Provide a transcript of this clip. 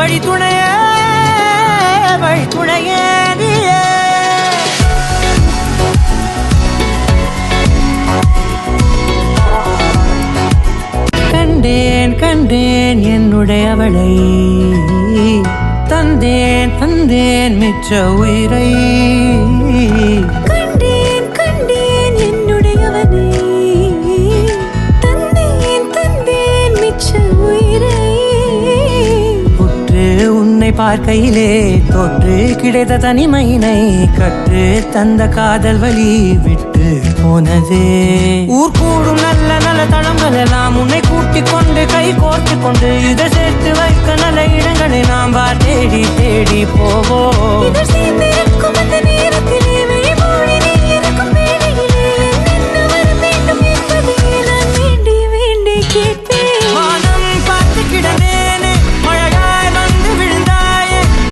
வழி துணையே வழி துணையே நீயே. கண்டேன் கண்டேன் என்னுடையவளை, தந்தேன் தந்தேன் மிச்ச உயிரை. கண்டேன் கண்டேன் என்னுடையவனை, தந்தேன் தந்தேன் மிச்ச உயிரை. உற்று உன்னை பார்க்கையிலே தொற்று கிடைத்த தனிமையினை கற்று தந்த காதல் வழி விட்டு போனதே. ஊர் கூடும் நல்ல நல்ல தளங்கள் எல்லாம் உன்னை கூட்டிக் கொண்டு கை கோர்த்து கொண்டு இதை சேர்த்து வைக்க நல்ல இடங்களை நாம் தேடி தேடி போவோம்.